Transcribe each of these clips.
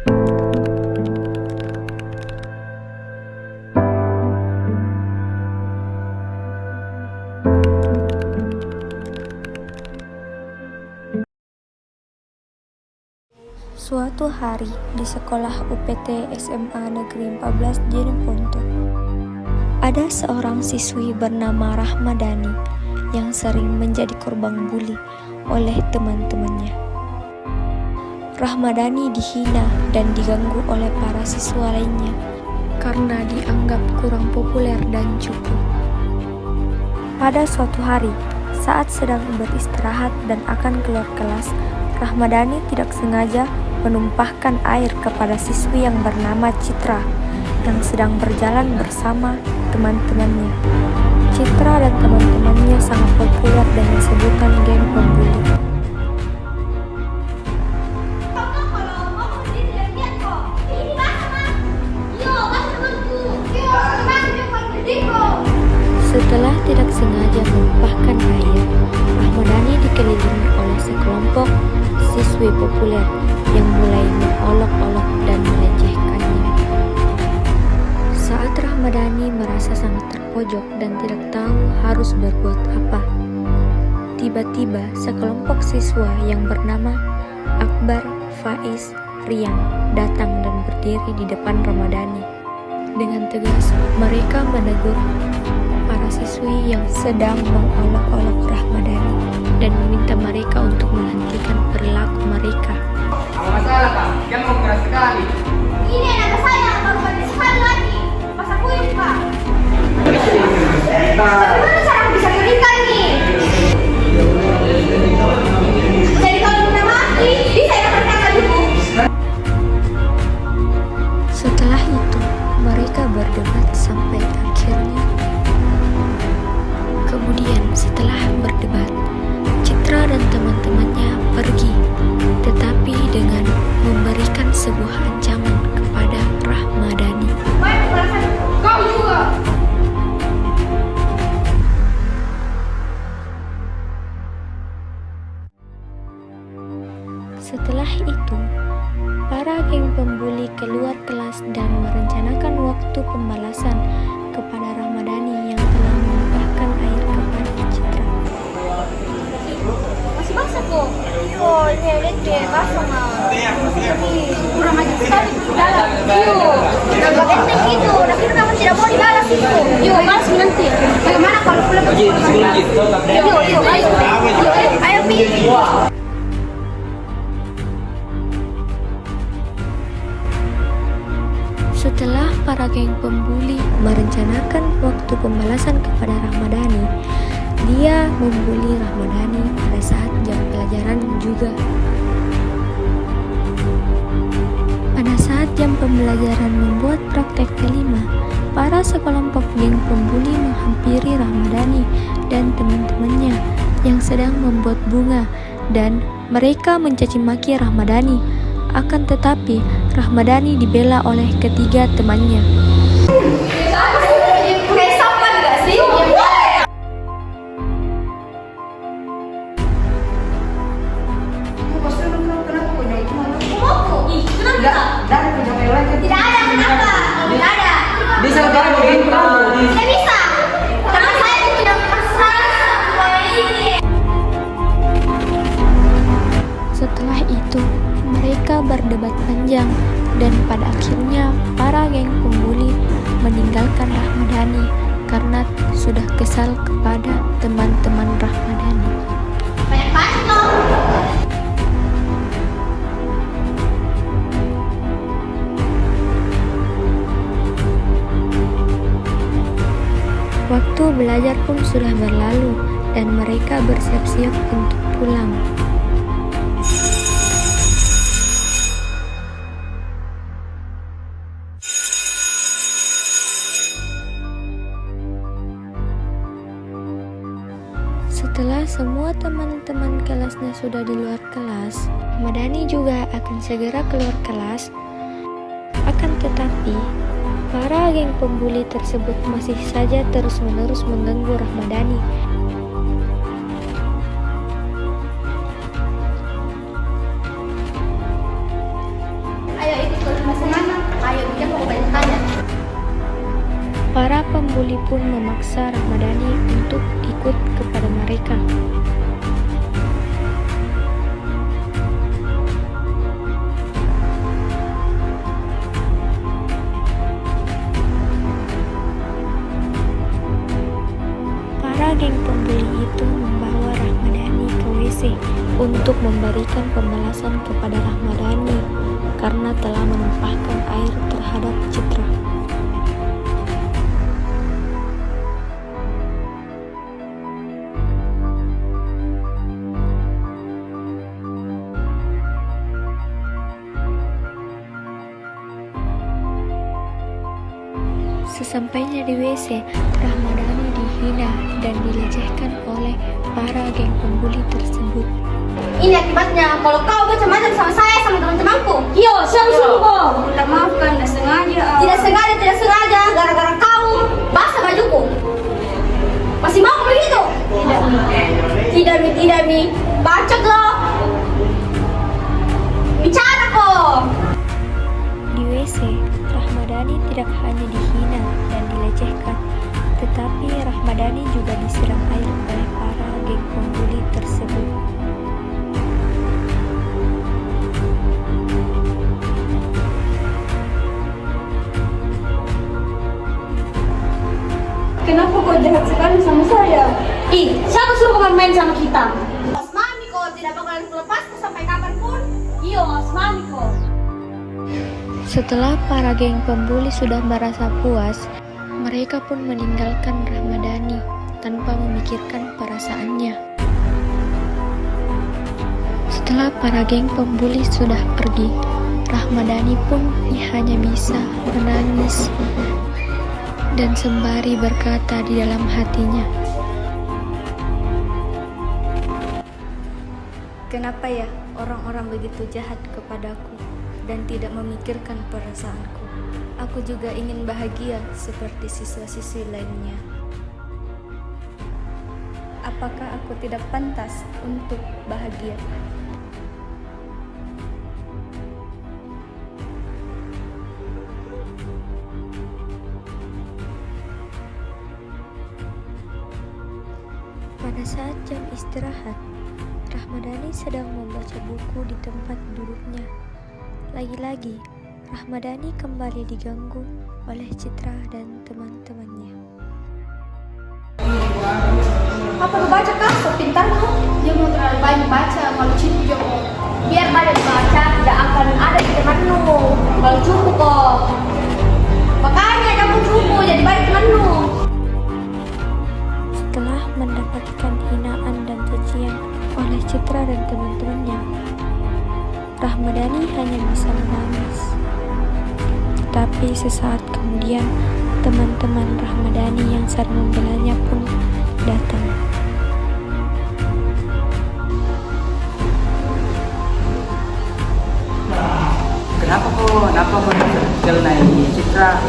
Suatu hari di sekolah UPT SMA Negeri 14 Jeneponto, ada seorang siswi bernama Rahmadani yang sering menjadi korban buli oleh teman-temannya. Rahmadani dihina dan diganggu oleh para siswa lainnya karena dianggap kurang populer dan cupu. Pada suatu hari, saat sedang beristirahat dan akan keluar kelas, Rahmadani tidak sengaja menumpahkan air kepada siswi yang bernama Citra yang sedang berjalan bersama teman-temannya. Citra dan teman-temannya sangat populer dengan sebutan geng pembuli. Setelah tidak sengaja menumpahkan air, Rahmadani dikelilingi oleh sekelompok siswi populer yang mulai mengolok-olok dan melecehkannya. Saat Rahmadani merasa sangat terpojok dan tidak tahu harus berbuat apa, tiba-tiba sekelompok siswa yang bernama Akbar, Faiz, Rian datang dan berdiri di depan Rahmadani. Dengan tegas, mereka menegur para siswi yang sedang mengolok-olok Rahmadani dan meminta mereka untuk menghentikan perilaku mereka. Masalah Kak, yang mau keras sekali. Ini anak saya, baru banyak sekali lagi. Masa kuyuk Kak. Bagaimana cara bisa berikan nih? Jadi kalau guna mati, bisa ya berkata dulu. Setelah itu, mereka berdebat sampai akhirnya. Kemudian setelah berdebat, Citra dan teman-temannya pergi, tetapi dengan memberikan sebuah ancaman kepada Rahmadani. Baik, perasaan kau juga. Setelah itu, para geng pembuli keluar kelas dan merencanakan waktu pembalasan kepada Rahmadani yang telah menumpahkan air kepada Citra. Masih basah kok. Oh, ini lihat deh, basah mah. Kurang ajar sekali itu dalam. Yuk, gak penting gitu. Tapi kamu tidak mau dibalas itu. Yuk, balas nanti. Bagaimana kalau pulang ke sekolah? Yuk, ayo. Ayo, pilih. Setelah para geng pembuli merencanakan waktu pembalasan kepada Rahmadani, dia membuli Rahmadani pada saat jam pelajaran juga. Pada saat jam pembelajaran membuat praktek kelima, para sekelompok geng pembuli menghampiri Rahmadani dan teman-temannya yang sedang membuat bunga dan mereka mencaci maki Rahmadani. Akan tetapi, Rahmadani dibela oleh ketiga temannya. Tidak ada, kenapa? Tidak ada. Bisa kan begitu? Tidak bisa. Karena saya punya masalah sama ini. Setelah itu, mereka berdebat panjang dan pada akhirnya para geng pembuli meninggalkan Rahmadani karena sudah kesal kepada teman-teman Rahmadani. Banyak banget loh. Waktu belajar pun sudah berlalu dan mereka bersiap-siap untuk pulang. Setelah semua teman-teman kelasnya sudah di luar kelas, Rahmadani juga akan segera keluar kelas. Akan tetapi, para geng pembuli tersebut masih saja terus-menerus mengganggu Rahmadani. Ayo ikut pembuli pun memaksa Rahmadani untuk ikut kepada mereka. Para geng pembuli itu membawa Rahmadani ke WC untuk memberikan pembalasan kepada Rahmadani karena telah menumpahkan air terhadap Citra. Sesampainya di WC, Rahmadani dihina dan dilecehkan oleh para geng pembuli tersebut. Ini akibatnya kalau kau macam-macam sama saya, sama teman-temanku. Yo, siapa suruh kau? Minta maafkan, tidak sengaja. Tidak sengaja, gara-gara kau basah bajuku. Masih mau begitu? Tidak, Mi. Baca kau. Bicara kau. Di WC, Rahmadani tidak hanya dihina dan dilecehkan, tetapi Rahmadani juga disiram air oleh para geng pembuli tersebut. Kenapa kau jahat sekali sama saya? Siapa suruh kau main sama kita? Mas Mami kau tidak bakalan kulepasku sampai kapanpun. Iyo, Mas Mami kau. Setelah para geng pembuli sudah merasa puas, mereka pun meninggalkan Rahmadani tanpa memikirkan perasaannya. Setelah para geng pembuli sudah pergi, Rahmadani pun hanya bisa menangis dan sembari berkata di dalam hatinya, Kenapa ya orang-orang begitu jahat kepadaku dan tidak memikirkan perasaanku? Aku juga ingin bahagia seperti siswa-siswi lainnya. Apakah aku tidak pantas untuk bahagia? pada saat jam istirahat, Rahmadani sedang membaca buku di tempat duduknya. Lagi-lagi, Rahmadani kembali diganggu oleh Citra dan teman-temannya. Apa lu baca kah? So pintar kau? Dia mau terlalu banyak baca, kalau cukup jo. Biar banyak baca, tidak akan ada di temanmu. Kalau cukup kok. Makanya kamu cukup, jadi baik temanmu. Setelah mendapatkan hinaan dan cacian oleh Citra dan teman-temannya, Rahmadani hanya bisa menangis. Tetapi sesaat kemudian, teman-teman Rahmadani yang sering membelanya pun datang. Kenapa kau kecil naik Citra?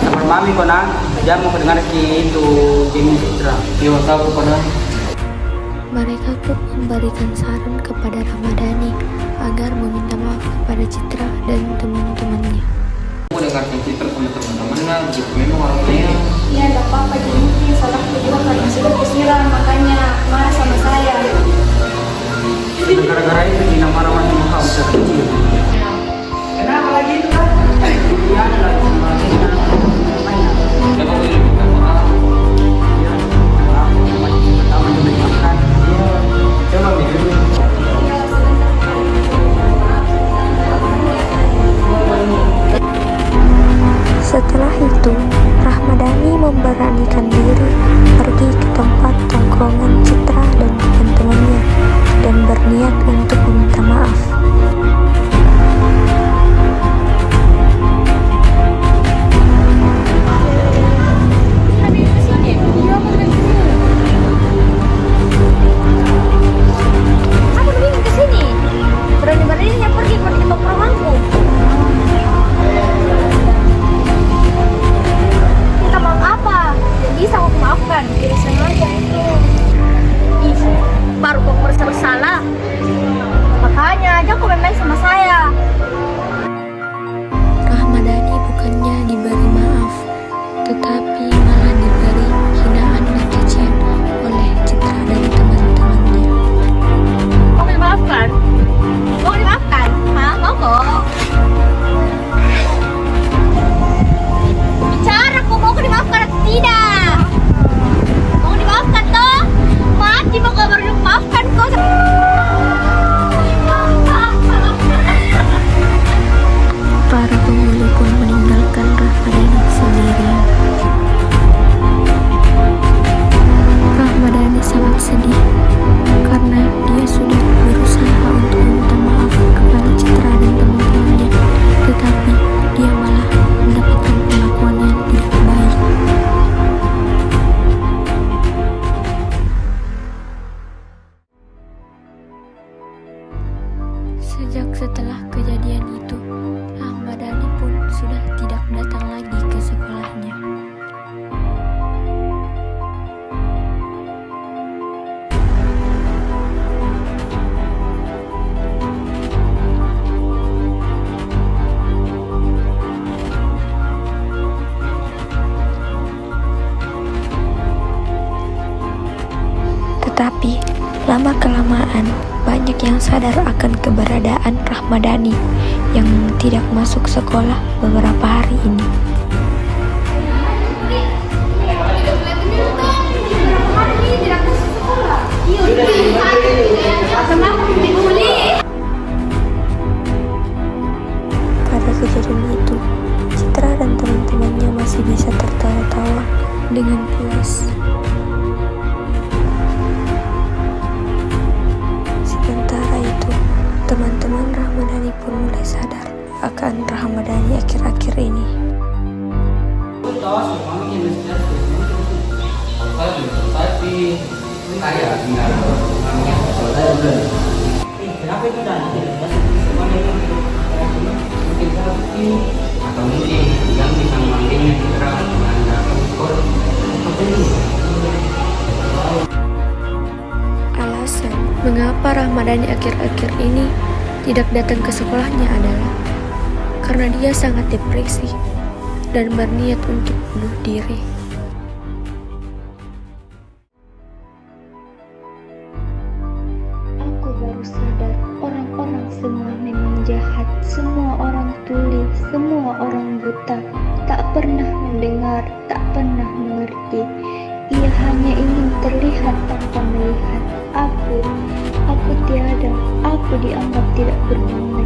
Sama mami kau nang, jangan mau dengar itu jenis Citra. Dia tahu kepada. Mereka pun memberikan saran kepada Rahmadani agar meminta maaf kepada Citra dan teman-temannya. Aku dengarkan Citra sama teman-temannya, gitu memang orangnya. Ya, tidak apa-apa, jadi mungkin salahku juga karena sudah kesiram, makanya marah sama saya. Gara-gara itu Dina marah-marah sama kamu sekecil. Kenapa lagi itu kan? Iya, lagi sama Dina. Kenapa kau ini minta maaf? Iya, maaf, masih pertama juga makan. Iya, coba begini. Setelah itu, Rahmadani memberanikan diri pergi ke tempat tongkrongan Citra dan teman-temannya dan berniat untuk meminta maaf. Aku udah bingung kesini. Berani-beraninya pergi ke tongkronganku. Minta maaf apa? Yang bisa Tetapi lama-kelamaan banyak yang sadar akan keberadaan Rahmadani yang tidak masuk sekolah beberapa hari ini. Pada kejadian itu, Citra dan teman-temannya masih bisa tertawa-tawa dengan puas. Sementara itu, teman-teman Rahmadani pun mulai sadar akan Rahmadani akhir-akhir ini. Kenapa itu dan atau mungkin yang bisa memanggilnya Citra menganggap ukur Alasan mengapa Rahmadani akhir-akhir ini tidak datang ke sekolahnya adalah karena dia sangat depresi dan berniat untuk bunuh diri. Aku baru sadar orang-orang semua memang jahat, semua orang tuli, semua orang buta, tak pernah mendengar, tak pernah mengerti. Ia hanya ingin terlihat tanpa melihat. Aku tiada, aku dianggap tidak berguna.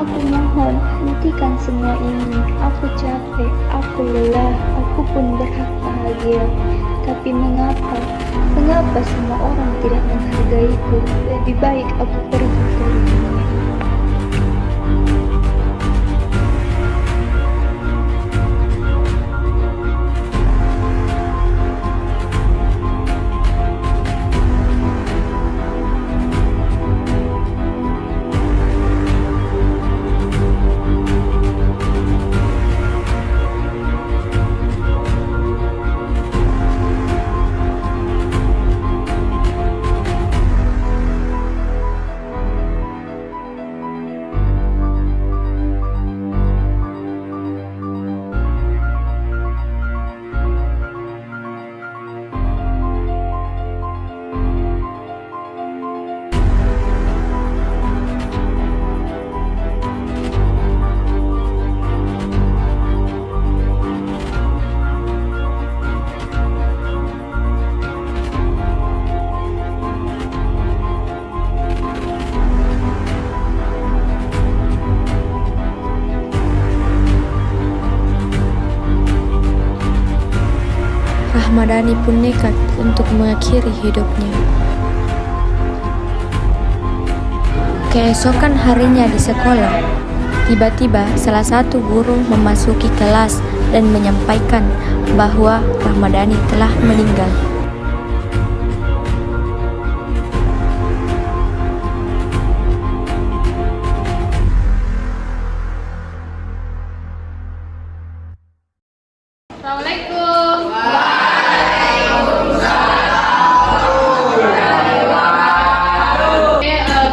Aku mohon, hentikan semua ini. Aku capek, aku lelah, aku pun berhak bahagia. Tapi mengapa semua orang tidak menghargaiku? Lebih baik aku pergi dari dunia ini. Rahmadani pun nekat untuk mengakhiri hidupnya. Keesokan harinya di sekolah, tiba-tiba salah satu guru memasuki kelas dan menyampaikan bahwa Rahmadani telah meninggal. Assalamualaikum.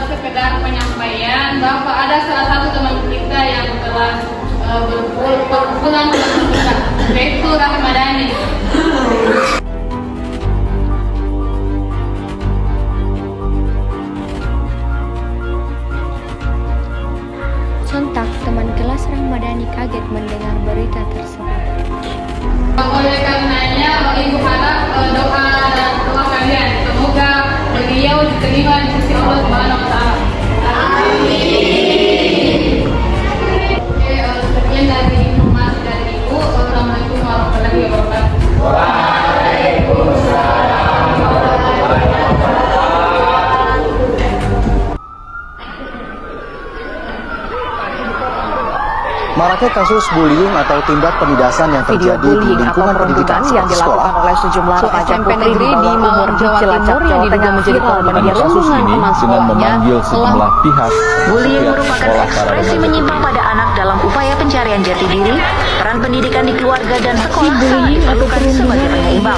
Sekedar penyampaian bahwa ada salah satu teman kita yang telah berpulang ke kita, yaitu Rahmadani. Sontak teman kelas Rahmadani kaget mendengar berita tersebut. Oleh karenanya, Ibu harap doa dan doa kalian semoga beliau diterima di sisi Allah Subhanahu wa Ta'ala. Amin. Oke, sekian dari informasi dari Ibu. Assalamualaikum warahmatullahi wabarakatuh. Maraknya kasus bullying atau tindak penindasan yang terjadi di lingkungan pendidikan yang dilakukan oleh sejumlah remaja SMP putri negeri di di Mamuju, Jawa Timur yang diduga menjadi korban kasus ini dengan memanggil sejumlah pihak. Bullying merupakan ekspresi menyimpang pada anak dalam upaya pencarian jati diri. Peran pendidikan di keluarga dan sekolah sangat diperlukan sebagai penyeimbang.